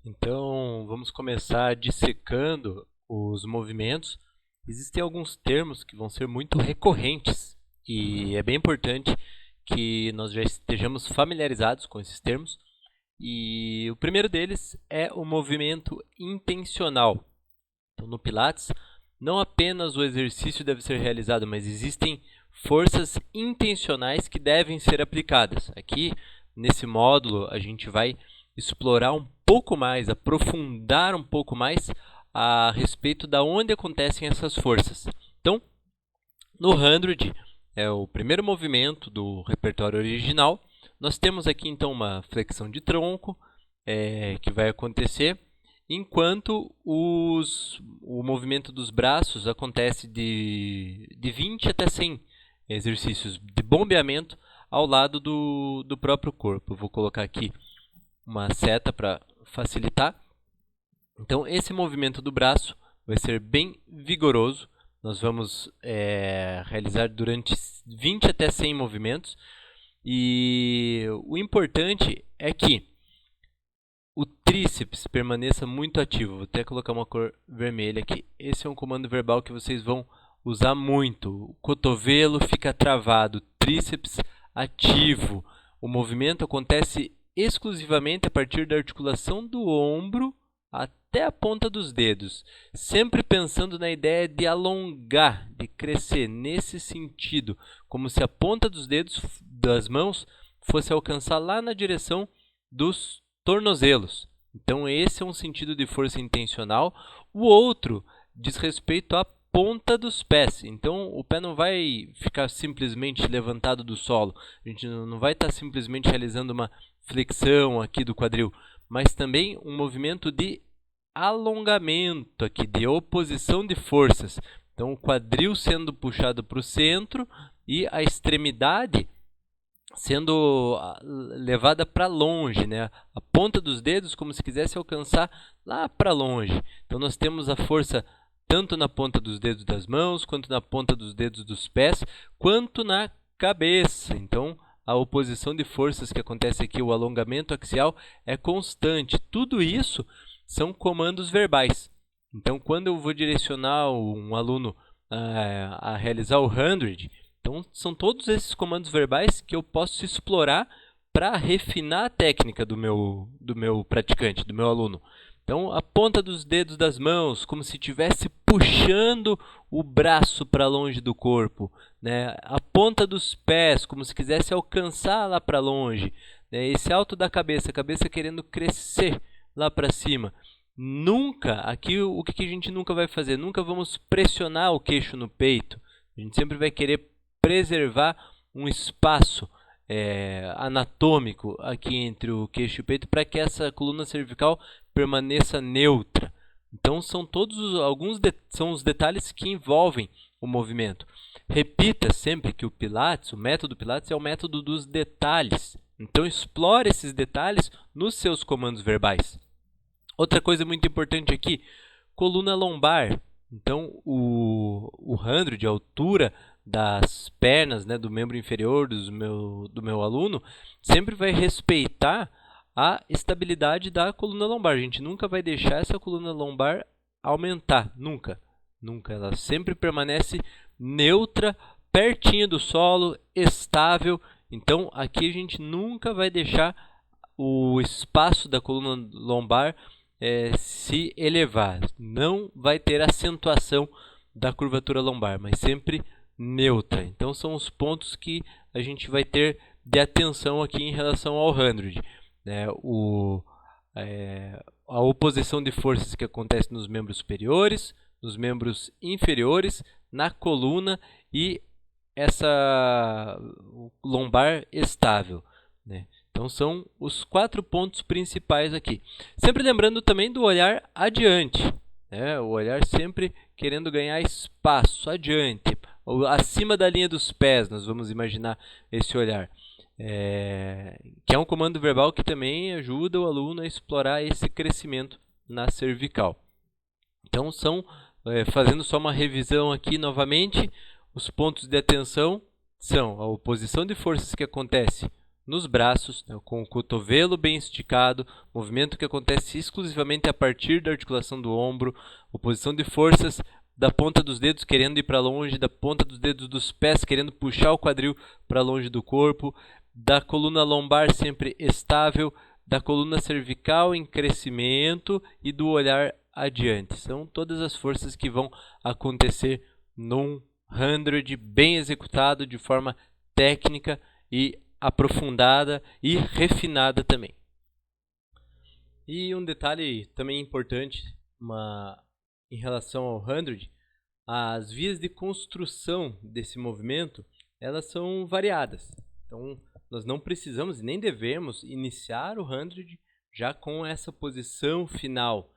Então, vamos começar dissecando os movimentos. Existem alguns termos que vão ser muito recorrentes e é bem importante que nós já estejamos familiarizados com esses termos. E o primeiro deles é o movimento intencional. Então, no Pilates, não apenas o exercício deve ser realizado, mas existem forças intencionais que devem ser aplicadas. Aqui, nesse módulo, a gente vai explorar um pouco mais, aprofundar um pouco mais a respeito de onde acontecem essas forças. Então, no 100, é o primeiro movimento do repertório original, nós temos aqui então uma flexão de tronco que vai acontecer, enquanto o movimento dos braços acontece de 20 até 100 exercícios de bombeamento ao lado do próprio corpo. Eu vou colocar aqui uma seta para facilitar. Então, esse movimento do braço vai ser bem vigoroso. Nós vamos realizar durante 20 até 100 movimentos. E o importante é que o tríceps permaneça muito ativo. Vou até colocar uma cor vermelha aqui. Esse é um comando verbal que vocês vão usar muito. O cotovelo fica travado, tríceps ativo. O movimento acontece exclusivamente a partir da articulação do ombro até a ponta dos dedos, sempre pensando na ideia de alongar, de crescer, nesse sentido, como se a ponta dos dedos das mãos fosse alcançar lá na direção dos tornozelos. Então, esse é um sentido de força intencional. O outro diz respeito à ponta dos pés. Então, o pé não vai ficar simplesmente levantado do solo. A gente não vai estar simplesmente realizando uma flexão aqui do quadril, mas também um movimento de alongamento aqui, de oposição de forças. Então, o quadril sendo puxado para o centro e a extremidade sendo levada para longe, né? A ponta dos dedos como se quisesse alcançar lá para longe. Então, nós temos a força tanto na ponta dos dedos das mãos, quanto na ponta dos dedos dos pés, quanto na cabeça. Então, a oposição de forças que acontece aqui, o alongamento axial, é constante. Tudo isso são comandos verbais. Então, quando eu vou direcionar um aluno a realizar o 100, então são todos esses comandos verbais que eu posso explorar para refinar a técnica do meu praticante, do meu aluno. Então, a ponta dos dedos das mãos, como se estivesse puxando o braço para longe do corpo, né? A ponta dos pés, como se quisesse alcançar lá para longe, né? Esse alto da cabeça, a cabeça querendo crescer lá para cima. Nunca, aqui o que a gente nunca vai fazer? Nunca vamos pressionar o queixo no peito. A gente sempre vai querer preservar um espaço anatômico aqui entre o queixo e o peito para que essa coluna cervical permaneça neutra. Então, são são os detalhes que envolvem o movimento. Repita sempre que o método Pilates é o método dos detalhes. Então, explore esses detalhes nos seus comandos verbais. Outra coisa muito importante aqui, coluna lombar. Então, o 100, a altura das pernas, né, do membro inferior do meu aluno, sempre vai respeitar a estabilidade da coluna lombar. A gente nunca vai deixar essa coluna lombar aumentar, nunca. Nunca. Ela sempre permanece neutra, pertinho do solo, estável. Então, aqui a gente nunca vai deixar o espaço da coluna lombar se elevar. Não vai ter acentuação da curvatura lombar, mas sempre neutra. Então, são os pontos que a gente vai ter de atenção aqui em relação ao 100. Né? A oposição de forças que acontece nos membros superiores, nos membros inferiores, na coluna e essa lombar estável. Né? Então, são os 4 pontos principais aqui. Sempre lembrando também do olhar adiante. Né? O olhar sempre querendo ganhar espaço adiante. Acima da linha dos pés, nós vamos imaginar esse olhar. Que é um comando verbal que também ajuda o aluno a explorar esse crescimento na cervical. Então, fazendo só uma revisão aqui novamente, os pontos de atenção são a oposição de forças que acontece nos braços, né, com o cotovelo bem esticado, movimento que acontece exclusivamente a partir da articulação do ombro, oposição de forças da ponta dos dedos querendo ir para longe, da ponta dos dedos dos pés querendo puxar o quadril para longe do corpo, da coluna lombar sempre estável, da coluna cervical em crescimento e do olhar adiante. São todas as forças que vão acontecer num 100 bem executado de forma técnica e aprofundada e refinada também. E um detalhe também importante em relação ao 100, as vias de construção desse movimento, elas são variadas. Então, nós não precisamos e nem devemos iniciar o 100 já com essa posição final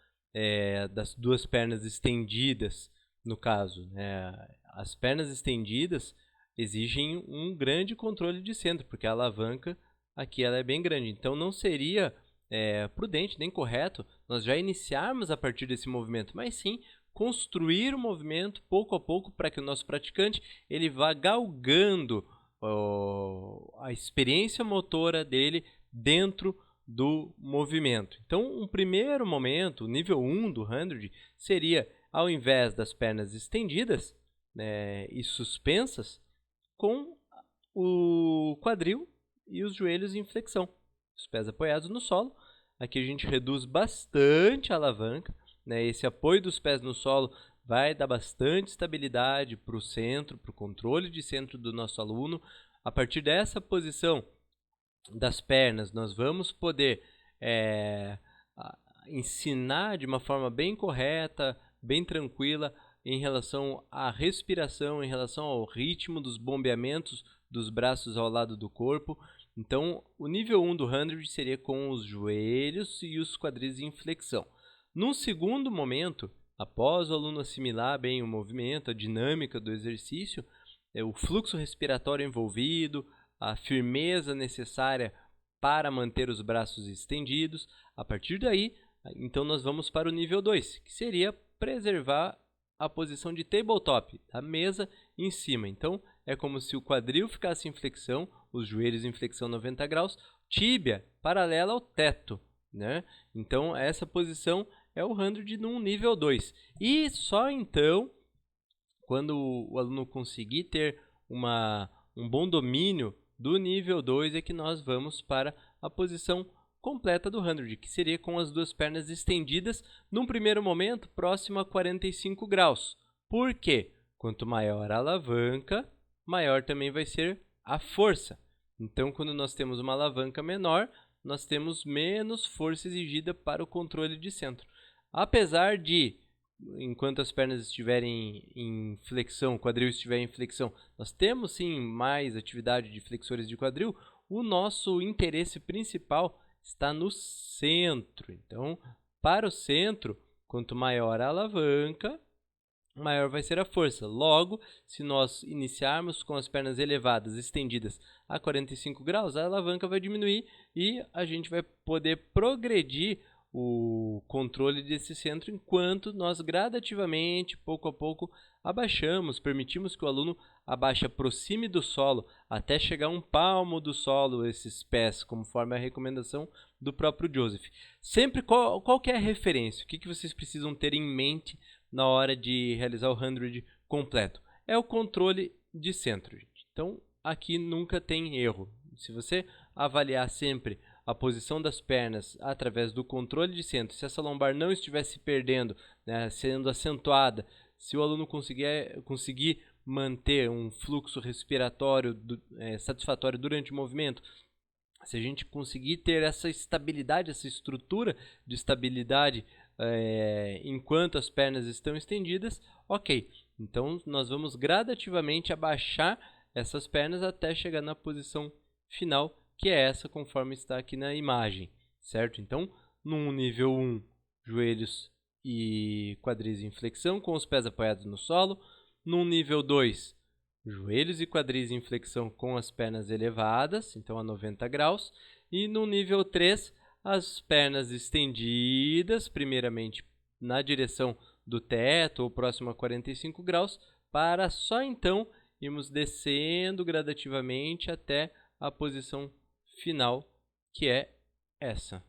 das duas pernas estendidas, no caso. As pernas estendidas exigem um grande controle de centro, porque a alavanca aqui ela é bem grande. Então, não seria prudente nem correto nós já iniciarmos a partir desse movimento, mas sim construir o movimento pouco a pouco para que o nosso praticante ele vá galgando a experiência motora dele dentro do movimento. Então, um primeiro momento, o nível 1 do 100, seria, ao invés das pernas estendidas e suspensas, com o quadril e os joelhos em flexão, os pés apoiados no solo. Aqui a gente reduz bastante a alavanca, esse apoio dos pés no solo vai dar bastante estabilidade para o centro, para o controle de centro do nosso aluno. A partir dessa posição das pernas, nós vamos poder ensinar de uma forma bem correta, bem tranquila, em relação à respiração, em relação ao ritmo dos bombeamentos dos braços ao lado do corpo. Então, o nível 1 do 100 seria com os joelhos e os quadris em flexão. Num segundo momento, após o aluno assimilar bem o movimento, a dinâmica do exercício, o fluxo respiratório envolvido, a firmeza necessária para manter os braços estendidos, a partir daí, então nós vamos para o nível 2, que seria preservar a posição de tabletop, a mesa em cima. Então, é como se o quadril ficasse em flexão, os joelhos em flexão 90 graus, tíbia paralela ao teto. Então, essa posição é o 100 num nível 2. E só então, quando o aluno conseguir ter um bom domínio do nível 2, é que nós vamos para a posição completa do 100, que seria com as duas pernas estendidas, num primeiro momento, próximo a 45 graus. Por quê? Quanto maior a alavanca, maior também vai ser a força. Então, quando nós temos uma alavanca menor, nós temos menos força exigida para o controle de centro. Apesar de, enquanto as pernas estiverem em flexão, o quadril estiver em flexão, nós temos sim mais atividade de flexores de quadril, o nosso interesse principal está no centro. Então, para o centro, quanto maior a alavanca, maior vai ser a força. Logo, se nós iniciarmos com as pernas elevadas, estendidas a 45 graus, a alavanca vai diminuir e a gente vai poder progredir o controle desse centro enquanto nós gradativamente, pouco a pouco, permitimos que o aluno abaixe, aproxime do solo até chegar a um palmo do solo esses pés, conforme a recomendação do próprio Joseph. Sempre, qual que é a referência? O que vocês precisam ter em mente na hora de realizar o 100 completo? É o controle de centro, gente. Então, aqui nunca tem erro. Se você avaliar sempre a posição das pernas através do controle de centro, se essa lombar não estiver se perdendo, sendo acentuada, se o aluno conseguir manter um fluxo respiratório satisfatório durante o movimento, se a gente conseguir ter essa estabilidade, essa estrutura de estabilidade enquanto as pernas estão estendidas, ok. Então, nós vamos gradativamente abaixar essas pernas até chegar na posição final, que é essa conforme está aqui na imagem, certo? Então, no nível 1, joelhos e quadris em flexão, com os pés apoiados no solo. No nível 2, joelhos e quadris em flexão com as pernas elevadas, então a 90 graus. E no nível 3, as pernas estendidas, primeiramente na direção do teto ou próximo a 45 graus, para só então irmos descendo gradativamente até a posição final, que é essa.